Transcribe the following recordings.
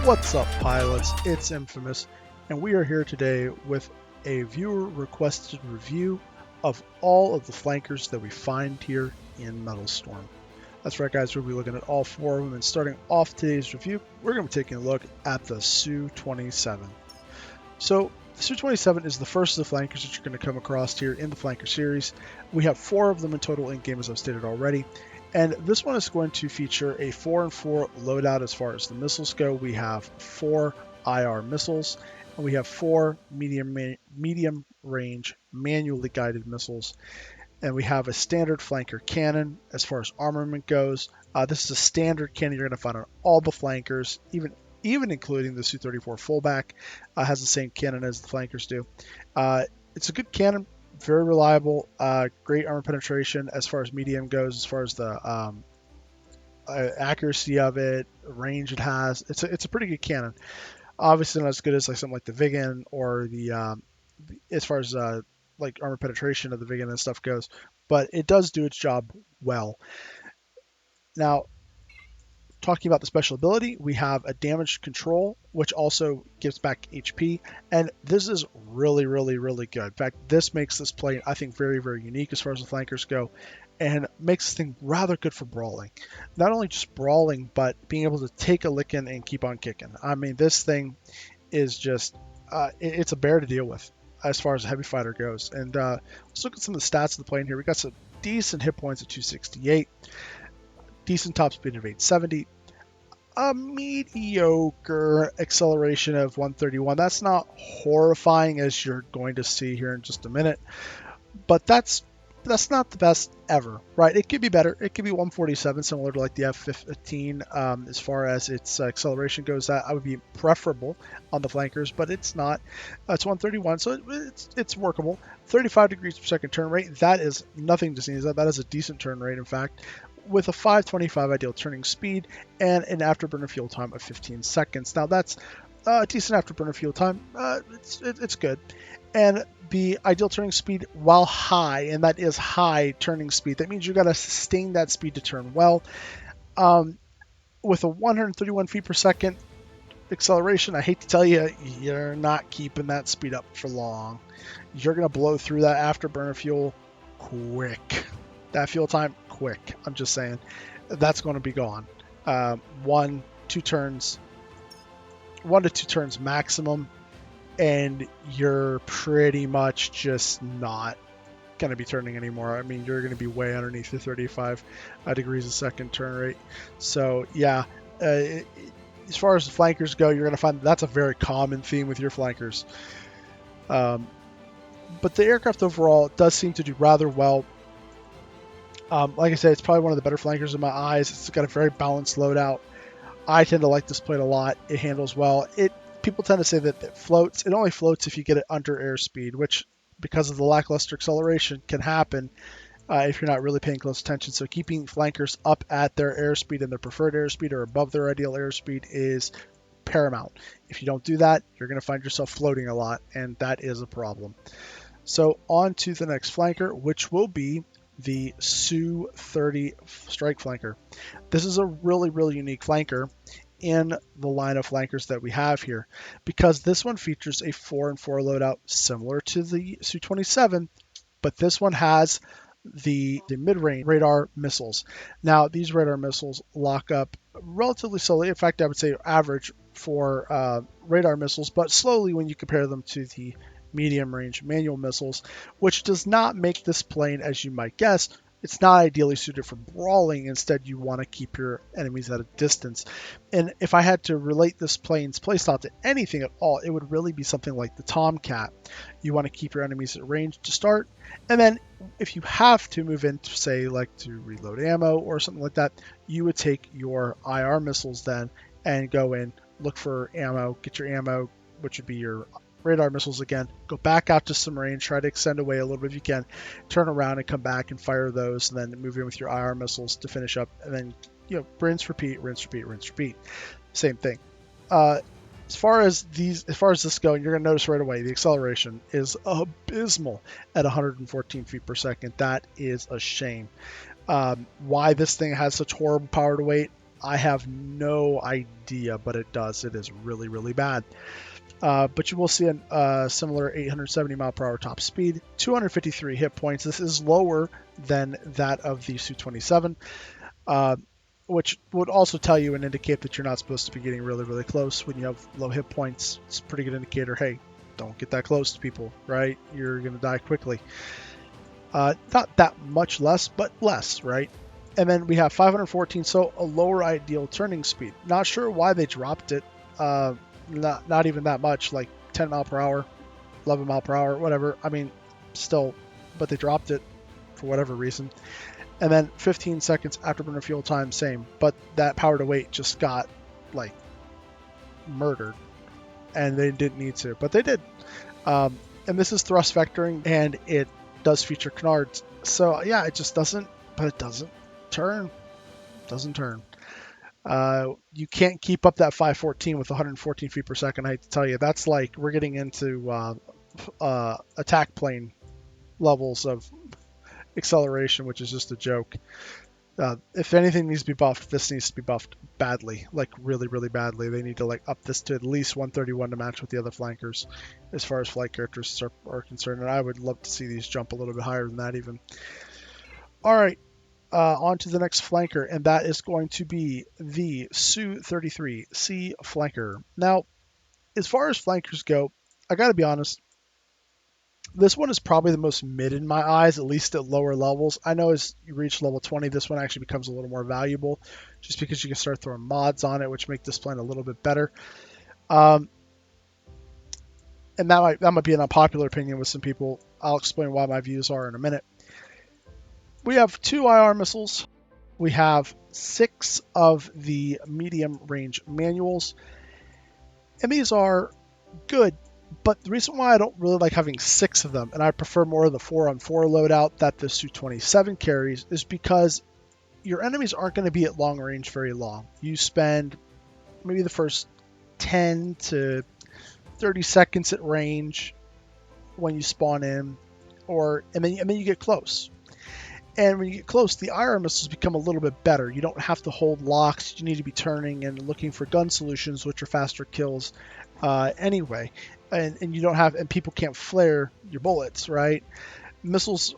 What's up, pilots? It's Infamous, and we are here today with a viewer-requested review of all of the flankers that we find here in MetalStorm. That's right, guys, we'll be looking at all four of them, and starting off today's review, we're going to be taking a look at the Su-27. So, the Su-27 is the first of the flankers that you're going to come across here in the flanker series. We have four of them in total in-game, as I've stated already. And this one is going to feature a 4-4 loadout as far as the missiles go. We have 4 IR missiles, and we have 4 medium range manually guided missiles. And we have a standard flanker cannon as far as armament goes. This is a standard cannon you're going to find on all the flankers, even including the Su-34 fullback. Has the same cannon as the flankers do. It's a good cannon. Very reliable, great armor penetration as far as medium goes, as far as the accuracy of it, range it has. It's a pretty good cannon. Obviously not as good as like something like the Vigan or the as far as like armor penetration of the Vigan and stuff goes, but it does do its job well. Now, talking about the special ability, we have a damage control, which also gives back HP, and this is really good. In fact, this makes this plane, I think, very unique as far as the flankers go, and makes this thing rather good for brawling. Not only just brawling, but being able to take a licking and keep on kicking. I mean, this thing is just, it's a bear to deal with as far as a heavy fighter goes. And let's look at some of the stats of the plane here. We got some decent hit points at 268. Decent top speed of 870, a mediocre acceleration of 131. That's not horrifying, as you're going to see here in just a minute, but that's not the best ever, right? It could be better. It could be 147, similar to like the F-15 as far as its acceleration goes. That would be preferable on the flankers, but it's not. It's 131, so it's workable. 35 degrees per second turn rate. That is nothing to sneeze at. That is a decent turn rate, in fact, with a 525 ideal turning speed and an afterburner fuel time of 15 seconds. Now that's a decent afterburner fuel time. It's good. And the ideal turning speed, while high, and that is high turning speed, that means you got to sustain that speed to turn well. With a 131 feet per second acceleration, I hate to tell you, you're not keeping that speed up for long. You're going to blow through that afterburner fuel quick. That fuel time, quick. I'm just saying, that's going to be gone. 1 to 2 turns maximum, and you're pretty much just not going to be turning anymore. I mean, you're going to be way underneath the 35 degrees a second turn rate. So yeah, as far as the flankers go, you're going to find that's a very common theme with your flankers. But the aircraft overall does seem to do rather well. Like I said, it's probably one of the better flankers in my eyes. It's got a very balanced loadout. I tend to like this plane a lot. It handles well. People tend to say that it floats. It only floats if you get it under airspeed, which, because of the lackluster acceleration, can happen if you're not really paying close attention. So keeping flankers up at their airspeed and their preferred airspeed or above their ideal airspeed is paramount. If you don't do that, you're going to find yourself floating a lot, and that is a problem. So on to the next flanker, which will be the Su-30 strike flanker. This is a really unique flanker in the line of flankers that we have here, because this one features a 4-4 loadout similar to the Su-27, but this one has the mid-range radar missiles. Now, these radar missiles lock up relatively slowly. In fact, I would say average for radar missiles, but slowly when you compare them to the medium range manual missiles, which does not make this plane, as you might guess, it's not ideally suited for brawling. Instead, you want to keep your enemies at a distance. And if I had to relate this plane's playstyle to anything at all, it would really be something like the Tomcat. You want to keep your enemies at range to start, and then if you have to move in, to say like to reload ammo or something like that, you would take your IR missiles then and go in, look for ammo, get your ammo, which would be your radar missiles again, go back out to some range, try to extend away a little bit if you can, turn around and come back and fire those, and then move in with your IR missiles to finish up, and then rinse, repeat. Same thing. As far as this go, you're going to notice right away the acceleration is abysmal at 114 feet per second. That is a shame. Why this thing has such horrible power to weight, I have no idea, but it does. It is really, really bad. But you will see a similar 870 mile per hour top speed, 253 hit points. This is lower than that of the Su-27, uh, which would also tell you and indicate that you're not supposed to be getting really, really close when you have low hit points. It's a pretty good indicator. Hey, don't get that close to people, right? You're going to die quickly. Not that much less, but less, right? And then we have 514, so a lower ideal turning speed. Not sure why they dropped it. Not even that much, like 10 mile per hour, 11 mile per hour, whatever. I mean, still, but they dropped it for whatever reason. And then 15 seconds afterburner fuel time, same. But that power to weight just got like murdered, and they didn't need to, but they did. And this is thrust vectoring, and it does feature canards. So yeah, it just doesn't, but it doesn't turn. Doesn't turn. You can't keep up that 514 with 114 feet per second. I hate to tell you, that's like we're getting into attack plane levels of acceleration, which is just a joke. If anything needs to be buffed, this needs to be buffed badly, like really, really badly. They need to like up this to at least 131 to match with the other flankers, as far as flight characteristics are concerned. And I would love to see these jump a little bit higher than that even. All right. On to the next flanker, and that is going to be the Su-33C flanker. Now, as far as flankers go, I got to be honest, this one is probably the most mid in my eyes, at least at lower levels. I know as you reach level 20, this one actually becomes a little more valuable, just because you can start throwing mods on it, which make this plane a little bit better. And that might be an unpopular opinion with some people. I'll explain why my views are in a minute. We have 2 IR missiles. We have 6 of the medium range manuals. And these are good, but the reason why I don't really like having 6 of them, and I prefer more of the 4-on-4 loadout that the Su-27 carries, is because your enemies aren't going to be at long range very long. You spend maybe the first 10 to 30 seconds at range when you spawn in, and then you get close. And when you get close, the IR missiles become a little bit better. You don't have to hold locks. You need to be turning and looking for gun solutions, which are faster kills anyway. And you don't have, and people can't flare your bullets, right? Missiles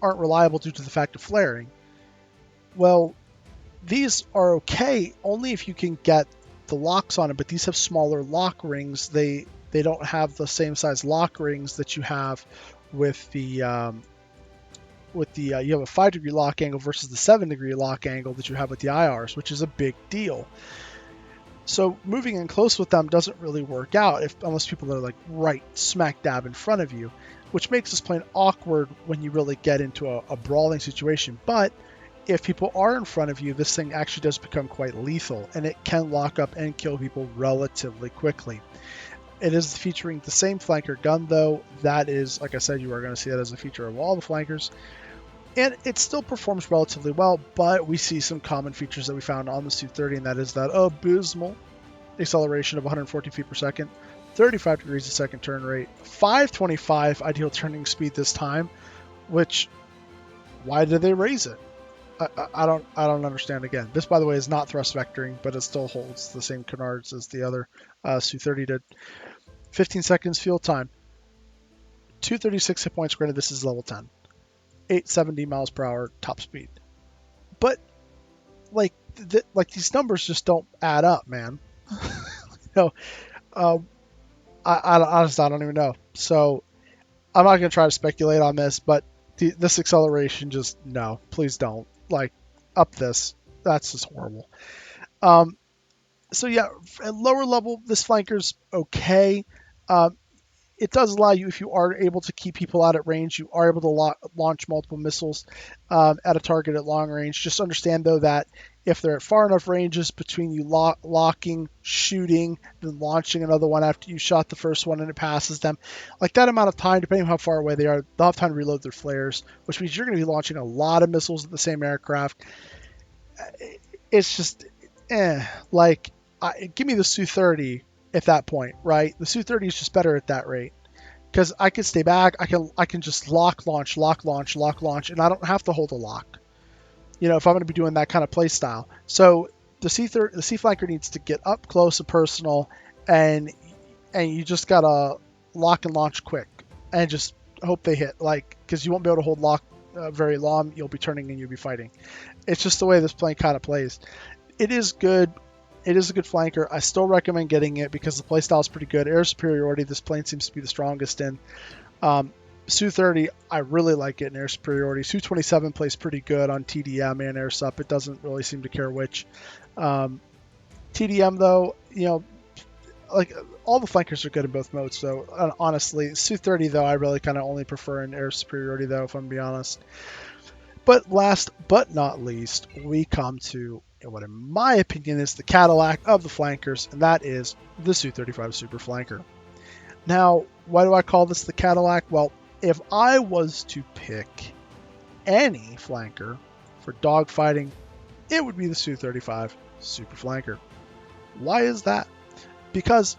aren't reliable due to the fact of flaring. Well, these are okay only if you can get the locks on it, but these have smaller lock rings. They don't have the same size lock rings that you have with the you have a 5-degree lock angle versus the 7-degree lock angle that you have with the IRs, which is a big deal. So moving in close with them doesn't really work out unless people are like right smack dab in front of you, which makes this plane awkward when you really get into a brawling situation. But if people are in front of you, this thing actually does become quite lethal, and it can lock up and kill people relatively quickly. It is featuring the same flanker gun, though. That is, like I said, you are going to see that as a feature of all the flankers. And it still performs relatively well, but we see some common features that we found on the Su-30, and that is that abysmal acceleration of 114 feet per second, 35 degrees a second turn rate, 525 ideal turning speed this time, which, why did they raise it? I don't understand. Again, this, by the way, is not thrust vectoring, but it still holds the same canards as the other Su-30 did. 15 seconds fuel time, 236 hit points. Granted, this is level 10. 870 miles per hour top speed. But like these numbers just don't add up, man. I honestly, I don't even know. So I'm not going to try to speculate on this, but this acceleration, just no, please don't. Like, up this. That's just horrible. So yeah, at lower level, this flanker's okay. It does allow you, if you are able to keep people out at range, you are able to launch multiple missiles at a target at long range. Just understand, though, that if they're at far enough ranges between you locking, shooting, then launching another one after you shot the first one and it passes them, like that amount of time, depending on how far away they are, they'll have time to reload their flares, which means you're going to be launching a lot of missiles at the same aircraft. It's just, give me the Su-30 at that point, right? The Su-30 is just better at that rate, because I can stay back, I can just lock launch, and I don't have to hold a lock, if I'm going to be doing that kind of play style. So the C flanker needs to get up close and personal, and you just gotta lock and launch quick, and just hope they hit. Like, because you won't be able to hold lock very long. You'll be turning and you'll be fighting. It's just the way this plane kind of plays. It is good. It is a good flanker. I still recommend getting it because the playstyle is pretty good. Air superiority, this plane seems to be the strongest in. Su-30, I really like it in air superiority. Su-27 plays pretty good on TDM and air sup. It doesn't really seem to care which. TDM though, like all the flankers are good in both modes. So honestly, Su-30 though, I really kind of only prefer in air superiority though, if I'm being honest. But last but not least, we come to what in my opinion is the Cadillac of the flankers, and that is the Su-35 Super Flanker. Now, why do I call this the Cadillac? Well, if I was to pick any flanker for dogfighting, it would be the Su-35 Super Flanker. Why is that? Because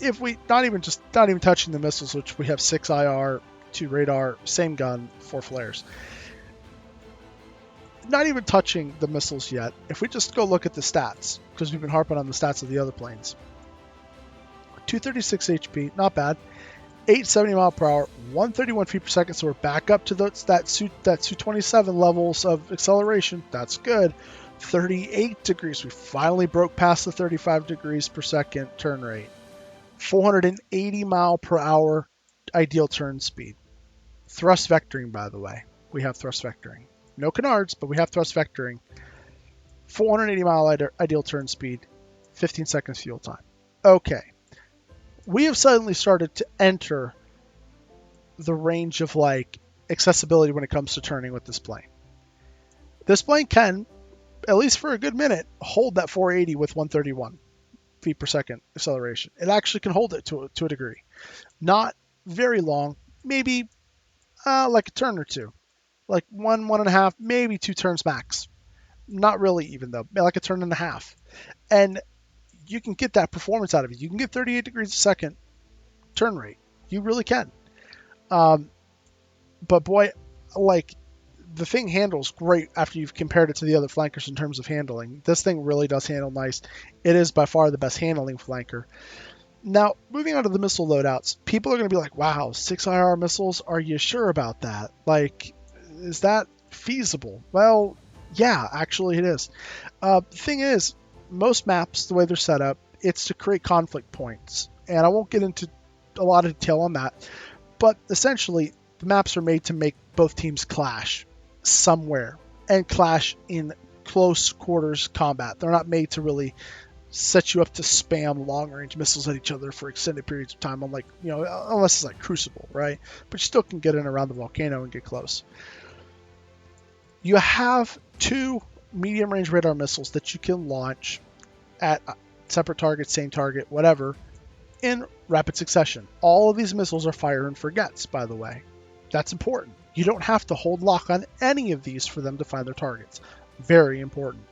if we not even touching the missiles, which we have 6 IR, 2 radar, same gun, 4 flares. Not even touching the missiles yet. If we just go look at the stats, because we've been harping on the stats of the other planes. 236 HP, not bad. 870 mile per hour, 131 feet per second, so we're back up to that Su-27 levels of acceleration. That's good. 38 degrees. We finally broke past the 35 degrees per second turn rate. 480 mile per hour ideal turn speed. Thrust vectoring, by the way. We have thrust vectoring. No canards, but we have thrust vectoring. 480 mile ideal turn speed. 15 seconds fuel time. Okay. We have suddenly started to enter the range of like accessibility when it comes to turning with this plane. This plane can, at least for a good minute, hold that 480 with 131 feet per second acceleration. It actually can hold it to a degree. Not very long, maybe like a turn or two. Like 1.5, maybe 2 turns max. Not really even though, like a turn and a half. And you can get that performance out of it. You can get 38 degrees a second turn rate. You really can. But boy, like the thing handles great after you've compared it to the other flankers in terms of handling. This thing really does handle nice. It is by far the best handling flanker. Now, moving on to the missile loadouts, people are going to be like, wow, 6 IR missiles? Are you sure about that? Like, is that feasible? Well, yeah, actually it is. The thing is, most maps, the way they're set up, it's to create conflict points. And I won't get into a lot of detail on that. But essentially, the maps are made to make both teams clash somewhere and clash in close quarters combat. They're not made to really set you up to spam long-range missiles at each other for extended periods of time, unlike, unless it's like Crucible, right? But you still can get in around the volcano and get close. You have 2 medium-range radar missiles that you can launch at separate targets, same target, whatever, in rapid succession. All of these missiles are fire and forgets, by the way. That's important. You don't have to hold lock on any of these for them to find their targets. Very important.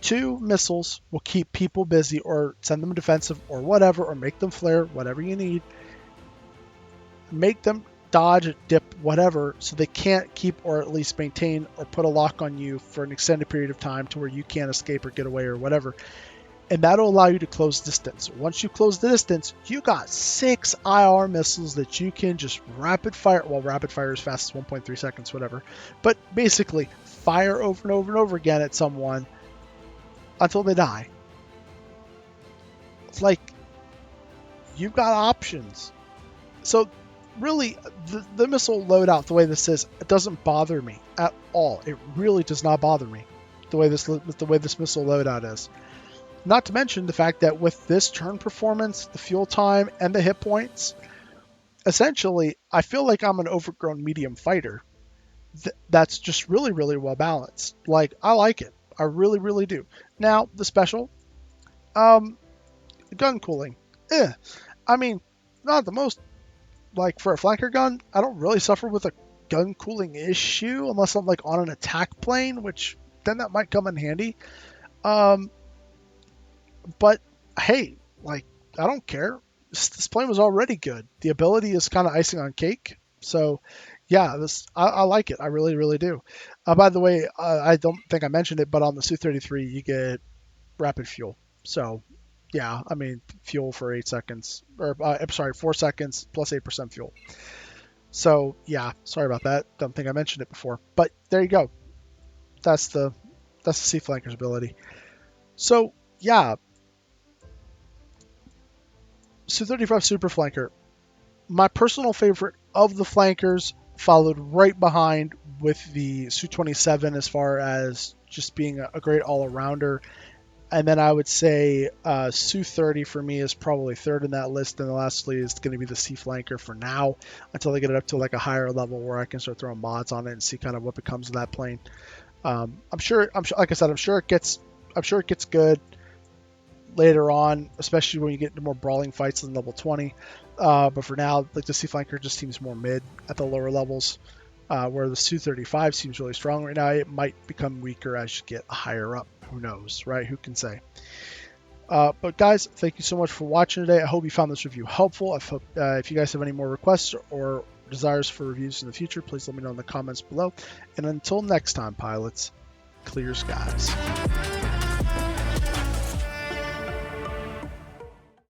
2 missiles will keep people busy or send them defensive or whatever, or make them flare, whatever you need. Make them dodge, dip, whatever, so they can't keep or at least maintain or put a lock on you for an extended period of time to where you can't escape or get away or whatever. And that'll allow you to close distance. Once you close the distance, you got 6 IR missiles that you can just rapid fire. Well, rapid fire is fast as 1.3 seconds, whatever. But basically, fire over and over and over again at someone until they die. It's like, you've got options. So really, the missile loadout, the way this is, it doesn't bother me at all. It really does not bother me the way this missile loadout is. Not to mention the fact that with this turn performance, the fuel time, and the hit points, essentially, I feel like I'm an overgrown medium fighter that's just really, really well balanced. Like, I like it. I really, really do. Now, the special, gun cooling. I mean, not the most, like, for a flanker gun, I don't really suffer with a gun cooling issue unless I'm, like, on an attack plane, which then that might come in handy. But hey, like, I don't care. This plane was already good. The ability is kind of icing on cake. So Yeah, I like it. I really, really do. By the way, I don't think I mentioned it, but on the Su-33 you get rapid fuel. So yeah, I mean fuel for 8 seconds, or I'm sorry, 4 seconds plus 8% fuel. So yeah, sorry about that. Don't think I mentioned it before, but there you go. That's the Sea Flanker's ability. So yeah, Su-35 Super Flanker, my personal favorite of the flankers, followed right behind with the Su-27 as far as just being a great all-arounder. And then I would say Su-30 for me is probably third in that list, and lastly is going to be the Sea Flanker for now until they get it up to like a higher level where I can start throwing mods on it and see kind of what becomes of that plane. I'm sure, like I said, I'm sure it gets good later on, especially when you get into more brawling fights than level 20. But for now, like the Sea Flanker just seems more mid at the lower levels, where the Su-35 seems really strong right now. It might become weaker as you get higher up. Who knows, right? Who can say? But guys, thank you so much for watching today. I hope you found this review helpful. I hope, if you guys have any more requests or desires for reviews in the future, please let me know in the comments below. And until next time, pilots, clear skies.